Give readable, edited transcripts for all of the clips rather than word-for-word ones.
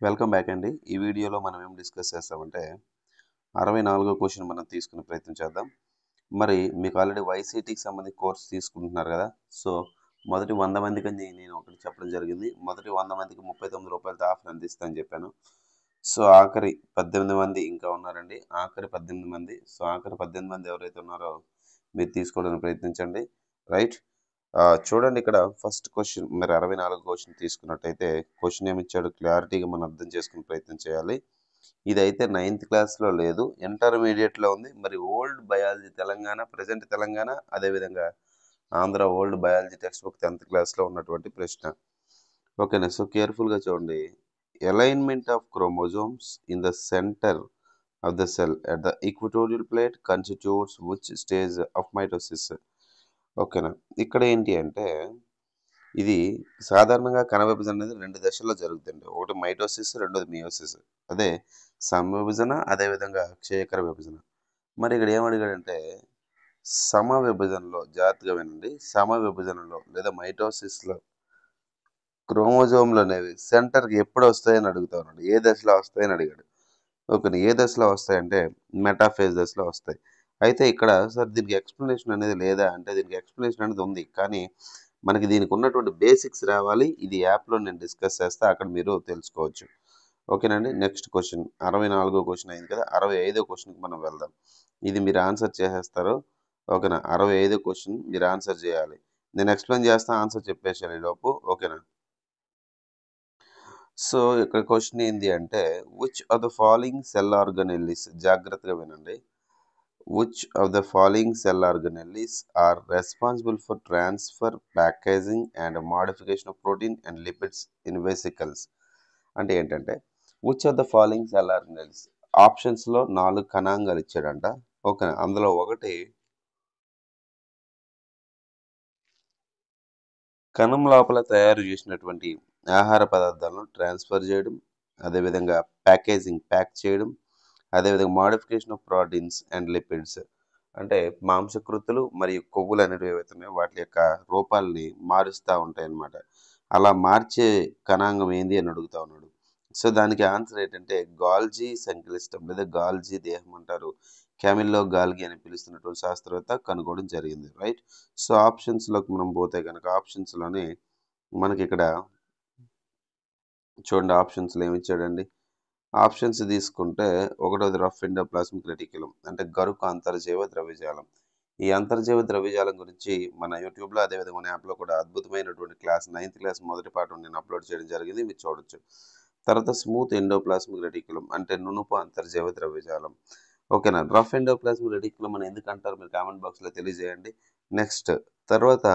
Welcome back అండి. ఈ వీడియోలో మనం ఏం డిస్కస్ చేస్తామంటే 64వ క్వశ్చన్ మనం తీసుకునే ప్రయత్నం చేద్దాం. మరి మీకు ఆల్రెడీ వైసీటీకి సంబంధించి కోర్స్ తీసుకుంటున్నారు కదా. సో మొదటి 100 మందికి నేను ఒకటి చెప్పడం జరిగింది. మొదటి 100 మందికి ₹39 ఆఫర్ అందిస్తానని చెప్పాను. సో ఆఖరి 18 మంది ఇంకా ఉన్నారండి. ఆఖరి 18 మంది. సో ఆఖరి 18 మంది ఎవరైతే ఉన్నారో మీరు తీసుకోవడానికి ప్రయత్నించండి. రైట్. చూడండి, ఇక్కడ ఫస్ట్ క్వశ్చన్ మరి 64 క్వశ్చన్ తీసుకున్నట్టయితే క్వశ్చన్ ఏమి ఇచ్చాడు క్లారిటీగా మనం అర్థం చేసుకునే ప్రయత్నం చేయాలి. ఇదైతే 9th క్లాస్లో లేదు, ఇంటర్మీడియట్లో ఉంది. మరి old biology Telangana, present Telangana, అదేవిధంగా Andhra old biology textbook 10th క్లాస్లో ఉన్నటువంటి ప్రశ్న. ఓకేనా. సో కేర్ఫుల్గా చూడండి. Alignment of chromosomes in the centre of the cell at the equatorial plate constitutes which stage of mitosis. ఓకేనా. ఇక్కడ ఏంటి అంటే ఇది సాధారణంగా కణ విభజన అనేది 2 దశల్లో జరుగుతుంది. ఒకటి మైటోసిస్, రెండోది మియోసిస్. అదే సమవిభజన, అదేవిధంగా క్షయకర విభజన. మరి ఇక్కడ ఏమడిగాడంటే సమ విభజనలో, జాగ్రత్తగా వినండి, సమ విభజనలో లేదా మైటోసిస్లో క్రోమోజోమ్లు అనేవి సెంటర్కి ఎప్పుడు వస్తాయని అడుగుతా ఉన్నాడు. ఏ దశలో వస్తాయని అడిగాడు. ఓకే. ఏ దశలో వస్తాయంటే మెటాఫేజ్ దశలో వస్తాయి. అయితే ఇక్కడ సార్ దీనికి ఎక్స్ప్లెనేషన్ అనేది లేదా అంటే దీనికి ఎక్స్ప్లెనేషన్ అనేది ఉంది, కానీ మనకి దీనికి ఉన్నటువంటి బేసిక్స్ రావాలి. ఇది యాప్లో నేను డిస్కస్ చేస్తా, అక్కడ మీరు తెలుసుకోవచ్చు. ఓకేనండి. నెక్స్ట్ క్వశ్చన్ 64వ క్వశ్చన్ అయింది కదా. 65వ క్వశ్చన్కి మనం వెళ్దాం. ఇది మీరు ఆన్సర్ చేసేస్తారు. ఓకేనా. 65వ క్వశ్చన్ మీరు ఆన్సర్ చేయాలి. నేను ఎక్స్ప్లెయిన్ చేస్తా, ఆన్సర్ చెప్పేసాను ఈ లోపు. ఓకేనా. సో ఇక్కడ క్వశ్చన్ ఏంటి అంటే which of the following cell organelles, జాగ్రత్తగా వినండి, which of the following cell organelles are responsible for transfer, packaging and modification of protein and lipids in vesicles. అంటే ఏంటంటే which of the following cell organelles, ఆప్షన్స్లో 4 కణాంగాలు ఇచ్చాడంట. Okay. అందులో ఒకటి కణం లోపల తయారు చేసినటువంటి ఆహార పదార్థాలను ట్రాన్స్ఫర్ చేయడం, అదేవిధంగా ప్యాక్ చేయడం, అదేవిధంగా modification of proteins and lipids, అంటే మాంసకృతులు మరియు కొవ్వులు అనేవి ఏవైతే ఉన్నాయో వాటి యొక్క రూపాలని మారుస్తూ ఉంటాయి అన్నమాట. అలా మార్చే కణాంగం ఏంది అని అడుగుతా ఉన్నాడు. సో దానికి ఆన్సర్ ఏంటంటే గాల్జీ సంక్లిష్టం లేదా గాల్జీ దేహం అంటారు. క్యామిల్లో గాల్గి అని పిలుస్తున్నటువంటి శాస్త్రవేత్త కనుగొనడం జరిగింది. రైట్. సో ఆప్షన్స్లోకి మనం పోతే కనుక ఆప్షన్స్లోనే మనకి ఇక్కడ చూడండి, ఆప్షన్స్లో ఏమి ఇచ్చాడండి. ఆప్షన్స్ తీసుకుంటే ఒకటోది రఫ్ ఎండోప్లాస్మిక్ రెటిక్యులం, అంటే గరుకు అంతర్జీవ ద్రవ్యజాలం. ఈ అంతర్జీవ ద్రవ్యజాలం గురించి మన యూట్యూబ్లో, అదేవిధంగా మన యాప్లో కూడా అద్భుతమైనటువంటి క్లాస్ 9th క్లాస్ మొదటి పాఠం నేను అప్లోడ్ చేయడం జరిగింది, మీరు చూడొచ్చు. తర్వాత స్మూత్ ఎండోప్లాస్మిక్ రెటిక్యులం, అంటే నునుపు అంతర్జీవ ద్రవ్యజాలం. ఓకేనా. రఫ్ ఎండోప్లాస్మిక్ రెటిక్యులం అని ఎందుకు అంటారు మీరు కామెంట్ బాక్స్లో తెలియజేయండి. నెక్స్ట్ తర్వాత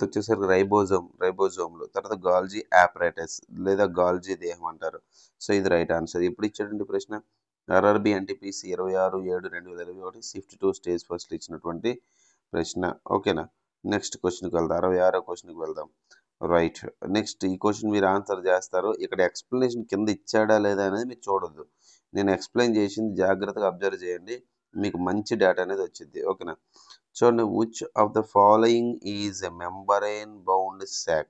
వచ్చేసరికి రైబోజోమ్లు, తర్వాత గాల్జీ ఆపరేటస్ లేదా గాల్జీ దేహం అంటారు. సో ఇది రైట్ ఆన్సర్. ఇప్పుడు ఇచ్చేటువంటి ప్రశ్న RRB NTPC 26/7/2021 shift 2 stage first ఇచ్చినటువంటి ప్రశ్న. ఓకేనా. నెక్స్ట్ క్వశ్చన్కి వెళ్దాం. 66వ క్వశ్చన్కి వెళ్దాం. రైట్. నెక్స్ట్ ఈ క్వశ్చన్ మీరు ఆన్సర్ చేస్తారు. ఇక్కడ ఎక్స్ప్లెనేషన్ కింద ఇచ్చాడా లేదా అనేది మీరు చూడొద్దు. నేను ఎక్స్ప్లెయిన్ చేసింది జాగ్రత్తగా అబ్జర్వ్ చేయండి, మీకు మంచి డేటా అనేది వచ్చింది. ఓకేనా. చూడండి, which of the following is a membrane bound sac.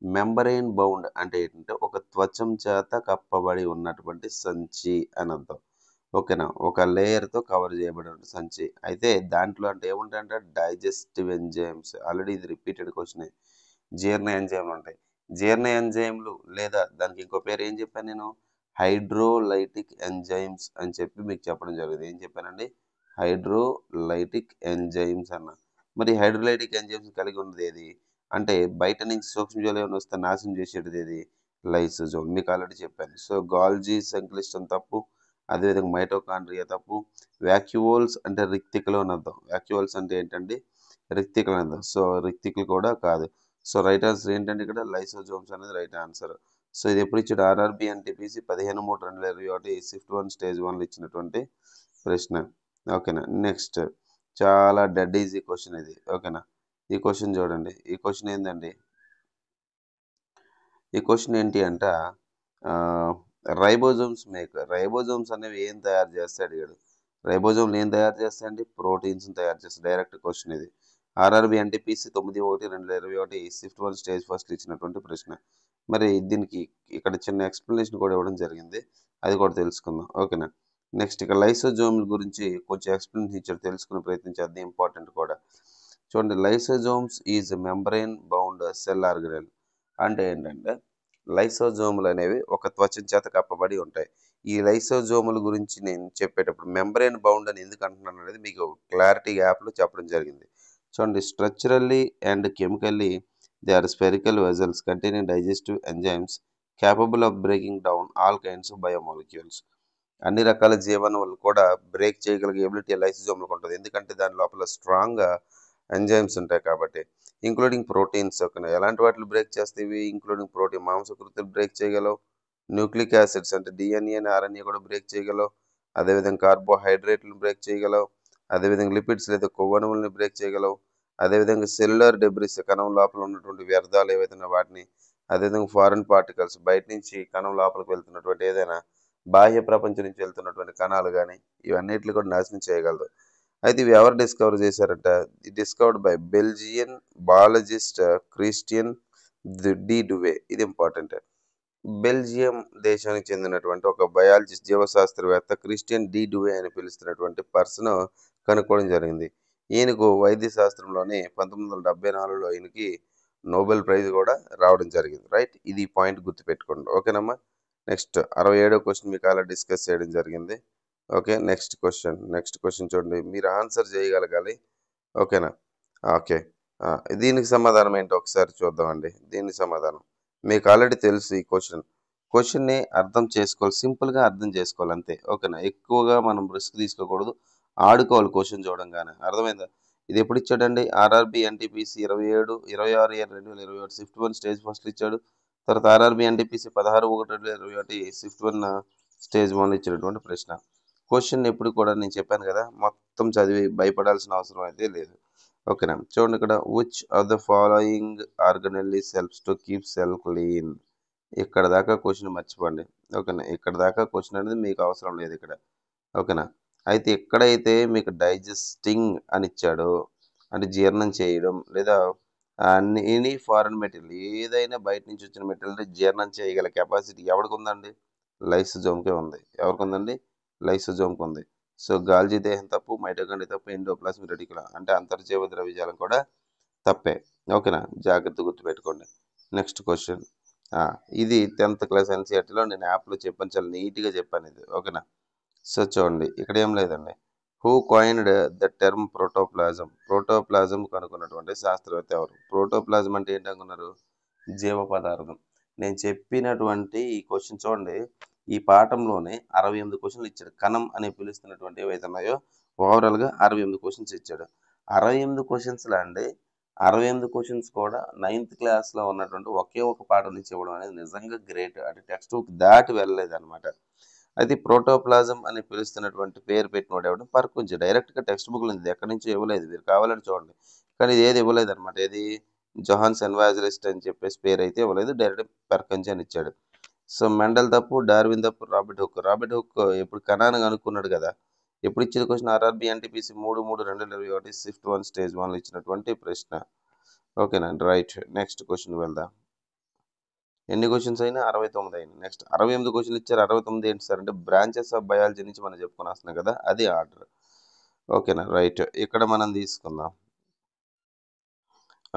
Membrane bound అంటే ఏంటంటే ఒక త్వచం చేత కప్పబడి ఉన్నటువంటి సంచి అని అర్థం. ఓకేనా. ఒక లేయర్తో కవర్ చేయబడిన సంచి. అయితే దాంట్లో అంటే ఏముంటాయంటే డైజెస్టివ్ ఎంజైమ్స్, ఆల్రెడీ ఇది రిపీటెడ్ క్వశ్చనే. జీర్ణ ఎంజైమ్లు ఉంటాయి. జీర్ణ ఎంజైమ్లు లేదా దానికి ఇంకో పేరు ఏం చెప్పాను నేను, హైడ్రోలైటిక్ ఎంజైమ్స్ అని చెప్పి మీకు చెప్పడం జరిగింది. ఏం చెప్పానండి, హైడ్రోలైటిక్ ఎంజైమ్స్ అన్న. మరి హైడ్రోలైటిక్ ఎంజైమ్స్ కలిగి ఉన్నది ఏది అంటే బయట నుంచి సూక్ష్మజీవులు ఏమైనా వస్తే నాశనం చేసేది ఏది, లైసోజోమ్. మీకు ఆల్రెడీ చెప్పాను. సో గాల్జీ సంక్లిష్టం తప్పు, అదేవిధంగా మైటోకాండ్రియా తప్పు. వ్యాక్యూోల్స్ అంటే రిక్తికలు అని అర్థం. వ్యాక్యూోల్స్ అంటే ఏంటంటే రిక్తికలు అని అర్థం. సో రిక్తికలు కూడా కాదు. సో రైట్ ఆన్సర్ ఏంటంటే ఇక్కడ లైసోజోమ్స్ అనేది రైట్ ఆన్సర్. సో ఇది ఎప్పుడు ఇచ్చాడు, ఆర్ఆర్బి ఎన్టీపీసీ 15/3/2021 షిఫ్ట్ 1 స్టేజ్ 1 ఇచ్చినటువంటి ప్రశ్న. ఓకేనా. నెక్స్ట్ చాలా డెడ్ ఈజీ క్వశ్చన్ ఇది. ఓకేనా. ఈ క్వశ్చన్ చూడండి. ఈ క్వశ్చన్ ఏంటండి, ఈ క్వశ్చన్ ఏంటి అంట రైబోజోమ్స్ రైబోజోమ్స్ అనేవి ఏం తయారు చేస్తే అడిగాడు. రైబోజోమ్లు ఏం తయారు చేస్తాయండి, ప్రోటీన్స్ తయారు చేస్తాయి. డైరెక్ట్ క్వశ్చన్ ఇది. RRB NTPC 9/1/2021 shift 1 stage first ఇచ్చినటువంటి ప్రశ్న. మరి దీనికి ఇక్కడ చిన్న ఎక్స్ప్లెనేషన్ కూడా ఇవ్వడం జరిగింది, అది కూడా తెలుసుకుందాం. ఓకేనా. నెక్స్ట్ ఇక లైసోజోమ్ గురించి కొంచెం ఎక్స్ప్లెనేషన్ ఇచ్చాడు, తెలుసుకునే ప్రయత్నం చేద్దాం, ఇంపార్టెంట్ కూడా. చూడండి, lysosomes is membrane bound cell organelle. అంటే ఏంటంటే లైసోజోములు అనేవి ఒక త్వచం చేత కప్పబడి ఉంటాయి. ఈ లైసోజోముల గురించి నేను చెప్పేటప్పుడు మెంబ్రెయిన్ బౌండ్ అని ఎందుకు అంటున్నాను అనేది మీకు క్లారిటీ యాప్లో చెప్పడం జరిగింది. చూడండి, structurally and chemically they are spherical vessels containing digestive enzymes capable of breaking down all kinds of biomolecules. అన్ని రకాల జీవనములు కూడా బ్రేక్ చేయగలిగే ఎబిలిటీ లైసోజోమ్లకు ఉంటుంది, ఎందుకంటే దాని లోపల స్ట్రాంగ్గా ఎంజైమ్స్ ఉంటాయి కాబట్టి. Including proteins. ఎలాంటి వాటిని బ్రేక్ చేస్తాయి? ఇంక్లూడింగ్ ప్రోటీన్, మాంసకృతులు బ్రేక్ చేయగలవు, న్యూక్లిక్ యాసిడ్స్ అంటే డిఎన్ఏ అని ఆర్ఎన్ఏ కూడా బ్రేక్ చేయగలవు, అదేవిధంగా కార్బోహైడ్రేట్లను బ్రేక్ చేయగలవు, అదేవిధంగా లిపిడ్స్ లేదా కొవ్వణువులని బ్రేక్ చేయగలవు, అదేవిధంగా సెల్యులర్ డెబ్రిస్ కణం లోపల ఉన్నటువంటి వ్యర్థాలు ఏవైతే వాటిని, అదేవిధంగా ఫారిన్ పార్టికల్స్ బయట నుంచి కణం లోపలికి వెళ్తున్నటువంటి ఏదైనా బాహ్య ప్రపంచం నుంచి వెళ్తున్నటువంటి కణాలు కానీ ఇవన్నిటిని కూడా నాశనం చేయగలదు. అయితే ఇవి ఎవరు డిస్కవర్ చేశారంట? Discovered by Belgian biologist Christian de Duve. ఇది ఇంపార్టెంట్. బెల్జియం దేశానికి చెందినటువంటి ఒక బయాలజిస్ట్ జీవశాస్త్రవేత్త క్రిస్టియన్ డి డువే అని పిలుస్తున్నటువంటి పర్సన్ కనుక్కోవడం జరిగింది. ఈయనకు వైద్య శాస్త్రంలోనే 1974లో ఈయనకి నోబెల్ ప్రైజ్ కూడా రావడం జరిగింది. రైట్, ఇది పాయింట్ గుర్తుపెట్టుకోండి. ఓకేనమ్మా. నెక్స్ట్ 67వ క్వశ్చన్ మీకు అలా డిస్కస్ చేయడం జరిగింది. ఓకే, నెక్స్ట్ క్వశ్చన్ చూడండి, మీరు ఆన్సర్ చేయగలగాలి. ఓకేనా. ఓకే, దీనికి సమాధానం ఏంటో ఒకసారి చూద్దామండి. దీనికి సమాధానం మీకు ఆల్రెడీ తెలుసు. ఈ క్వశ్చన్ని అర్థం చేసుకోవాలి, సింపుల్గా అర్థం చేసుకోవాలి అంతే. ఓకేనా. ఎక్కువగా మనం రిస్క్ తీసుకోకూడదు, ఆడుకోవాలి క్వశ్చన్ చూడంగానే. అర్థమైందా? ఇది ఎప్పుడు ఇచ్చాడండి? RRB NTPC 26/6/2021 shift 1 stage first ఇచ్చాడు. తర్వాత ఆర్ఆర్బి ఎన్టీపీసీ 16/1/2021 షిఫ్ట్ 1 స్టేజ్ 1 ఇచ్చినటువంటి ప్రశ్న. క్వశ్చన్ ఎప్పుడు కూడా నేను చెప్పాను కదా, మొత్తం చదివి భయపడాల్సిన అవసరం అయితే లేదు. ఓకేనా. చూడండి, ఇక్కడ which of the following organelles helps to keep cell clean. ఇక్కడ దాకా క్వశ్చన్ మర్చిపోండి. ఓకేనా. ఇక్కడ దాకా క్వశ్చన్ అనేది మీకు అవసరం లేదు ఇక్కడ. ఓకేనా. అయితే ఎక్కడైతే మీకు డైజెస్టింగ్ అని ఇచ్చాడో, అంటే జీర్ణం చేయడం లేదా ఎనీ ఫారెన్ మెటీరియల్, ఏదైనా బయట నుంచి వచ్చిన మెటీరియల్ జీర్ణం చేయగల కెపాసిటీ ఎవరికి ఉందండి? లైసోజోమ్కే ఉంది. ఎవరికి ఉందండి? లైసోజోమ్కి ఉంది. సో గాల్జీ దేహం తప్పు, మైటోకాండ్రియా తప్పు, ఎండోప్లాస్మిక్ రెటిక్యులం అంటే అంతర్జీవ ద్రవ్యజాలం కూడా తప్పే. ఓకేనా, జాగ్రత్త గుర్తుపెట్టుకోండి. నెక్స్ట్ క్వశ్చన్, ఇది 10th క్లాస్ ఎన్సీఆర్టీలో నేను యాప్లో చెప్పాను, చాలా నీట్గా చెప్పాను ఇది. ఓకేనా. సో చూడండి, ఇక్కడ ఏం లేదండి. Who coined the term protoplasm. Protoplasm కనుక్కున్నటువంటి శాస్త్రవేత్త ఎవరు? ప్రోటోప్లాజం అంటే ఏంటనుకున్నారు? జీవ పదార్థం. నేను చెప్పినటువంటి ఈ క్వశ్చన్ చూడండి, ఈ పాఠంలోనే 68 క్వశ్చన్లు ఇచ్చాడు. కణం అని పిలుస్తున్నటువంటి ఏవైతే ఉన్నాయో ఓవరాల్గా 68 క్వశ్చన్స్ ఇచ్చాడు. 68 క్వశ్చన్స్లో అండి, 68 క్వశ్చన్స్ కూడా 9th క్లాస్లో ఉన్నటువంటి ఒకే ఒక పాఠం నుంచి ఇవ్వడం అనేది నిజంగా గ్రేట్. అంటే టెక్స్ట్ బుక్ దాటి వెళ్ళలేదు అనమాట. అయితే ప్రోటోప్లాజం అని పిలుస్తున్నటువంటి పేరు పెట్టినోడు ఎవడు? పర్కుంజి. డైరెక్ట్గా టెక్స్ట్ బుక్లో ఉంది, ఎక్కడి నుంచి ఇవ్వలేదు. మీరు కావాలని చూడండి, కానీ ఇది ఏది ఇవ్వలేదు అనమాట. ఏది జోహాన్స్ ఎన్వాజలిస్ట్ అని చెప్పేసి పేరు అయితే ఇవ్వలేదు, డైరెక్ట్ పర్కుంజి అని ఇచ్చాడు. సో మెండల్ తప్పు, డార్విన్ తప్పు, రాబర్ట్ హుక్ ఎప్పుడు కణాన్ని కనుక్కున్నాడు కదా. ఎప్పుడు ఇచ్చిన క్వశ్చన్? ఆర్ఆర్బి ఎన్టీపీసీ 3/3/2021 షిఫ్ట్ 1 స్టేజ్ 1లో ఇచ్చినటువంటి ప్రశ్న. ఓకేనా. రైట్, నెక్స్ట్ క్వశ్చన్ వెళ్దాం. ఎన్ని క్వశ్చన్స్ అయినా? 69 అయినా. నెక్స్ట్ 68 క్వశ్చన్లు ఇచ్చారు, 69 ఏంటి సార్ అంటే బ్రాంచెస్ ఆఫ్ బయాలజీ నుంచి మనం చెప్పుకొని వస్తున్నాం కదా, అది ఆర్డర్. ఓకేనా. రైట్, ఇక్కడ మనం తీసుకుందాం.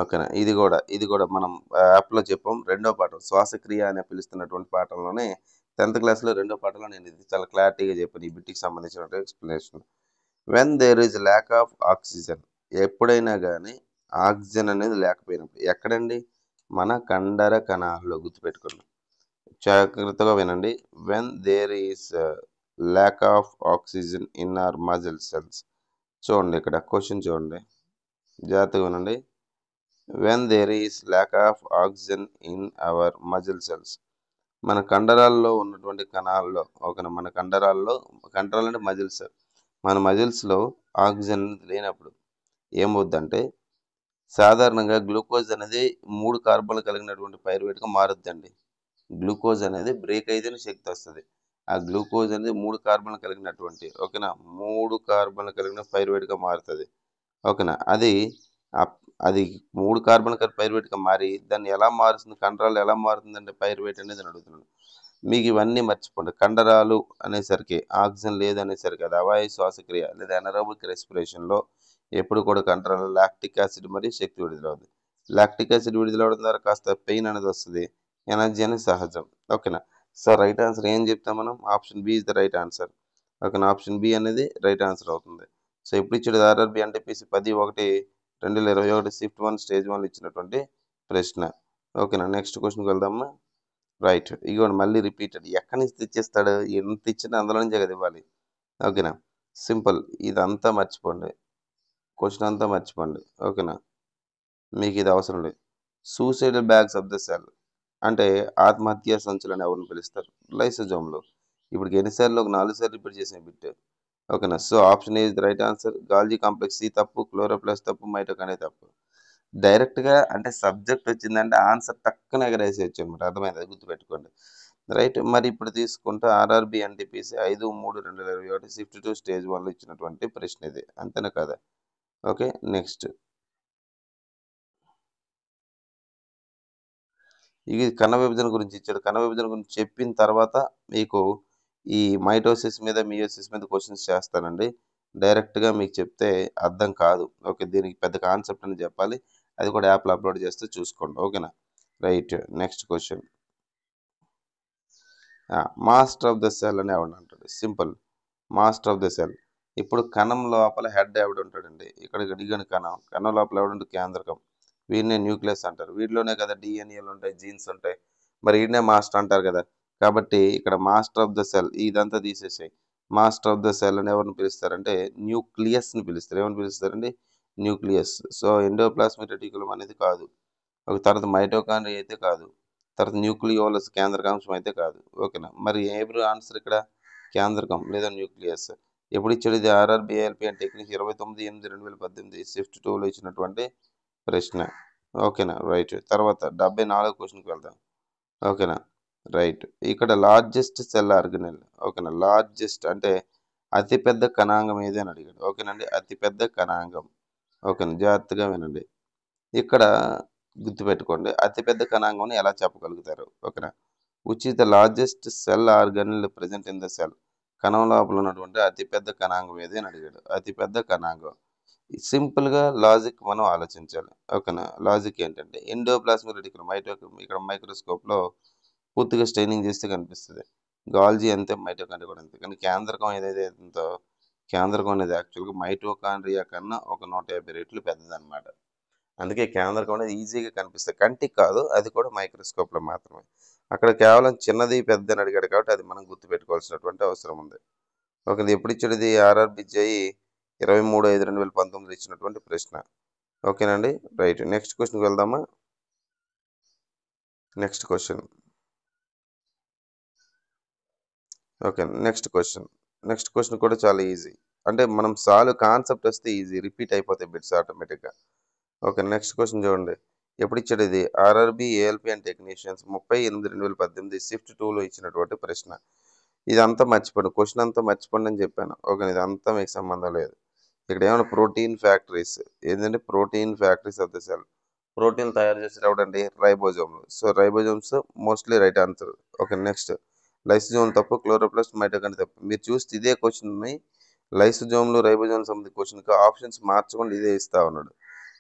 ఓకేనా. ఇది కూడా మనం యాప్లో చెప్పాం. రెండో పాఠం శ్వాసక్రియ అని పిలుస్తున్నటువంటి పాఠంలోనే 10th క్లాస్లో రెండో పాఠంలో నేను ఇది చాలా క్లారిటీగా చెప్పాను, ఈ బిట్కి సంబంధించిన explanation. When there is lack of oxygen. ఎప్పుడైనా కానీ ఆక్సిజన్ అనేది లేకపోయినప్పుడు ఎక్కడండి? మన కండర కణాల్లో. గుర్తుపెట్టుకోండి, జాగ్రత్తగా వినండి. When there is lack of oxygen in our muscle cells. చూడండి, ఇక్కడ క్వశ్చన్ చూడండి, జాగ్రత్తగా వినండి. When there is lack of oxygen in our muscle cells. మన కండరాల్లో ఉన్నటువంటి కణాల్లో, ఓకేనా, మన కండరాలు అంటే మజిల్స్, మన మజిల్స్లో ఆక్సిజన్ లేనప్పుడు ఏమవుద్దంటే సాధారణంగా గ్లూకోజ్ అనేది 3 కార్బన్లు కలిగినటువంటి పైరువేట్గా మారుద్దండి. గ్లూకోజ్ అనేది బ్రేక్ అయితేనే శక్తి వస్తుంది. ఆ గ్లూకోజ్ అనేది 3 కార్బన్లు కలిగినటువంటి, ఓకేనా, 3 కార్బన్లు కలిగిన పైరువేట్గా మారుతుంది. ఓకేనా. అది అది 3 కార్బన్ పైరువేట్‌గా మారి దాన్ని ఎలా మారుస్తుంది? కండరాలు ఎలా మారుతుందంటే పైరువేట్ అనేది అని అడుగుతున్నాను. మీకు ఇవన్నీ మర్చిపోండి. కండరాలు అనేసరికి ఆక్సిజన్ లేదనేసరికి అది అవాయు శ్వాసక్రియ లేదా ఎనరోబిక్ రెస్పిరేషన్‌లో ఎప్పుడు కూడా కండరాలు లాక్టిక్ యాసిడ్ మరియు శక్తి విడుదలవుద్ది. లాక్టిక్ యాసిడ్ విడుదలవ్వడం ద్వారా కాస్త పెయిన్ అనేది వస్తది. ఎనర్జీ అనేది సహజం. ఓకేనా? సో, రైట్ ఆన్సర్ ఏం చెప్తాం మనం? Option B is the right answer. ఓకేనా? ఆప్షన్ బి అనేది రైట్ ఆన్సర్ అవుతుంది. సో, ఎప్పుడిచ్చాడు ఆర్ఆర్‌బీ ఎన్‌టీపీసీ 10/1/2021 షిఫ్ట్ 1 స్టేజ్ 1లో ఇచ్చినటువంటి ప్రశ్న. ఓకేనా? నెక్స్ట్ క్వెషన్‌కి వెళ్దామా? రైట్. ఇగోండి మళ్ళీ రిపీటెడ్. ఎక్కడి నుంచి తెచ్చిస్తాడు? ఎంత ఇచ్చినా అందులో నుంచే కదా ఇవ్వాలి. ఓకేనా? సింపుల్. ఇదంతా మర్చిపోండి. క్వెషన్ అంతా మర్చిపోండి. ఓకేనా? మీకు ఇది అవసరం లేదు. Suicidal bags of the cell అంటే ఆత్మహత్య సంచులని ఎవరిని పిలుస్తారు? లైసోజోమ్‌లు. ఇప్పటికి ఎన్ని సార్లు? ఒక 4 సార్లు రిపీట్ చేసిన బిట్. ఓకేనా? So, option A is the right answer. Golgi complex C తప్పు, క్లోరోప్లాస్ట్ తప్పు, మైటోకాండ్రియా తప్పు. డైరెక్ట్‌గా అంటే సబ్జెక్ట్ వచ్చిందంటే ఆన్సర్ టక్కున ఎగరేసేయొచ్చు అనమాట. అర్థమైందా? గుర్తుపెట్టుకోండి. రైట్. మరి ఇప్పుడు తీసుకుంటే ఆర్ఆర్‌బీ ఎన్‌టీపీసీ 5/3/2021 షిఫ్ట్ 2 స్టేజ్ 1లో ఇచ్చినటువంటి ప్రశ్న ఇది. అంతేనా కాదా? ఓకే. నెక్స్ట్. ఇది కణ విభజన గురించి ఇచ్చాడు. కణ విభజన గురించి చెప్పిన తర్వాత మీకు ఈ మైటోసిస్ మీద, మియోసిస్ మీద క్వెషన్స్ చేస్తానండి. డైరెక్ట్‌గా మీకు చెప్తే అర్థం కాదు. ఓకే. దీనికి పెద్ద కాన్సెప్ట్ అని చెప్పాలి. అది కూడా యాప్‌లో అప్‌లోడ్ చేస్తే చూసుకోండి. ఓకేనా? Right. Next question. Master of the cell అని ఎవరినంటాడు? Simple. Master of the cell. ఇప్పుడు కణం లోపల హెడ్ ఎవడుంటాడండి? ఇక్కడ ఇదిగోండి కణం. కణం లోపల ఎవడుంటాడు? కేంద్రకం. వీడినే న్యూక్లియస్ అంటారు. వీటిలోనే కదా డీఎన్ఏలు ఉంటాయి, జీన్స్ ఉంటాయి. మరి ఈడనే మాస్టర్ అంటారు కదా! కాబట్టి ఇక్కడ మాస్టర్ ఆఫ్ ద సెల్ ఇదంతా తీసేసేయి. మాస్టర్ ఆఫ్ ద సెల్ అని ఎవరిని పిలుస్తారంటే న్యూక్లియస్‌ని పిలుస్తారు. ఏమని పిలుస్తారండి? న్యూక్లియస్. సో, ఎండోప్లాస్మిక్ రెటిక్యులమ్ అనేది కాదు. ఒక తర్వాత మైటోకాండ్రియా అయితే కాదు. తర్వాత న్యూక్లియోలస్ కేంద్రకాంశం అయితే కాదు. ఓకేనా? మరి ఎవరు ఆన్సర్ ఇక్కడ? కేంద్రకం లేదా న్యూక్లియస్. ఎప్పుడిచ్చాడు ఇది? RRB ALP and techniques 29/8/2018 shift 2లో ఇచ్చినటువంటి ప్రశ్న. ఓకేనా? రైట్. తర్వాత 74వ క్వెషన్‌కి వెళ్దాం. ఓకేనా? రైట్. ఇక్కడ లార్జెస్ట్ సెల్ ఆర్గనెల్. ఓకేనా? లార్జెస్ట్ అంటే అతి పెద్ద కణాంగం ఏది అని అడిగాడు. ఓకేనండి? అతి పెద్ద కణాంగం. ఓకేనా? జాగ్రత్తగా వినండి. ఇక్కడ గుర్తుపెట్టుకోండి. అతి పెద్ద కణాంగంని ఎలా చెప్పగలుగుతారు? ఓకేనా? Which is the largest cell organelle present in the cell. కణం లోపల ఉన్నటువంటి అతి పెద్ద కణాంగం ఏది అని అడిగాడు. అతి పెద్ద కణాంగం. సింపుల్‌గా లాజిక్ మనం ఆలోచించాలి. ఓకేనా? లాజిక్ ఏంటంటే ఎండోప్లాస్మిక్ రెటిక్యులమ్ ఇక్కడ మైక్రోస్కోప్‌లో పూర్తిగా స్టెయినింగ్ చేస్తే కనిపిస్తది. గాల్జీ అంతే, మైటోకాండ్రియా కూడా అంతే. కానీ కేంద్రకం ఏదైతే ఉందో కేంద్రకం అనేది యాక్చువల్‌గా మైటోకాండ్రియా కన్నా ఒక 150 రెట్లు పెద్దదనమాట. అందుకే కేంద్రకం అనేది ఈజీగా కనిపిస్తది. కంటికి కాదు. అది కూడా మైక్రోస్కోప్‌లో మాత్రమే. అక్కడ కేవలం చిన్నది, పెద్దదని అడిగాడు కాబట్టి అది మనం గుర్తుపెట్టుకోవాల్సినటువంటి అవసరం ఉంది. ఓకే. ఇది ఎప్పుడిచ్చాడు ఇది? ఆర్ఆర్‌బీ జేఈ 23/5/2019 ఇచ్చినటువంటి ప్రశ్న. ఓకేనండి? రైట్. నెక్స్ట్ క్వెషన్‌కి వెళ్దామా? Next question. Okay. Next question. Next question కూడా చాలా ఈజీ. అంటే మనం కాన్సెప్ట్ వస్తే ఈజీ. రిపీట్ అయిపోతాయి బిట్స్ ఆటోమేటిక్‌గా. ఓకే. నెక్స్ట్ క్వెషన్ చూడండి. ఎప్పుడిచ్చాడు ఇది? RRB ALP and technicians 30/8/2018 shift 2లో ఇచ్చినటువంటి ప్రశ్న. ఇదంతా మర్చిపోండి. క్వెషన్ అంతా మర్చిపోండి అని చెప్పాను. ఓకే. ఇదంతా మీకు సంబంధం లేదు. ఇక్కడ ఏమన్నా ప్రోటీన్ ఫ్యాక్టరీస్. ఏందంటే protein factories of the cell. Protein తయారు చేసేది ఎవడండి? రైబోజోమ్‌లు. So, ribosomes mostly right answer. Okay. Next. Lysosome తప్పు, క్లోరోప్లాస్ట్, మైటోకాండ్రియా తప్పు. మీరు చూస్తే ఇదే క్వెషన్‌ని లైసోజోమ్‌లు, రైబోజోమ్‌లు సంబంధించిన క్వెషన్‌కి ఆప్షన్స్ మార్చకుండా ఇదే ఇస్తా ఉన్నాడు.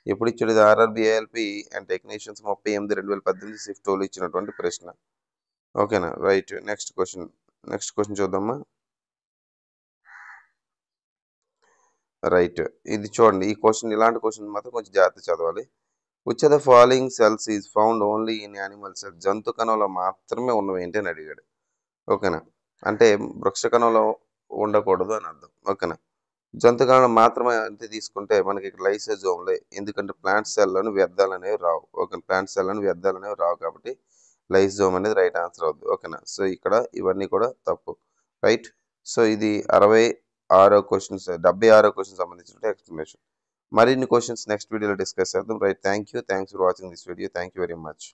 ఎప్పుడిచ్చాడు ఇది? RRB ALP and technicians 30/8/2018 shift 2లో ఇచ్చినటువంటి ప్రశ్న. ఓకేనా? Right. Next question. Next question చూద్దామా? రైట్. ఇది చూడండి. ఈ క్వెషన్ ఇలాంటి క్వెషన్ మాత్రం కొంచెం జాగ్రత్తగా చదవాలి. Which of the following cells is found only in animal cells. జంతు కణంలో మాత్రమే ఉన్నవి ఏంటి అని అడిగాడు. ఓకేనా? అంటే వృక్ష కణంలో ఉండకూడదు అని అర్థం. ఓకేనా? జంతు కణం మాత్రమే అంటే తీసుకుంటే మనకి ఇక్కడ లైసోజోమ్‌లే. ఎందుకంటే ప్లాంట్ సెల్‌లోని వ్యర్థాలనేవి రావు. ఓకే. ప్లాంట్ సెల్‌లోని వ్యర్థాలనేవి రావు కాబట్టి లైసోజోమ్ అనేది రైట్ ఆన్సర్ అవుద్ది. ఓకేనా? సో, ఇక్కడ ఇవన్నీ కూడా తప్పు. రైట్. సో, ఇది 76 క్వెషన్స్ 76 క్వెషన్ సంబంధించిన ఎక్స్‌ప్లనేషన్. మరిన్ని క్వెషన్స్ నెక్స్ట్ వీడియోలో డిస్కస్ చేద్దాం. Right. Thank you. Thanks for watching this video. Thank you very much.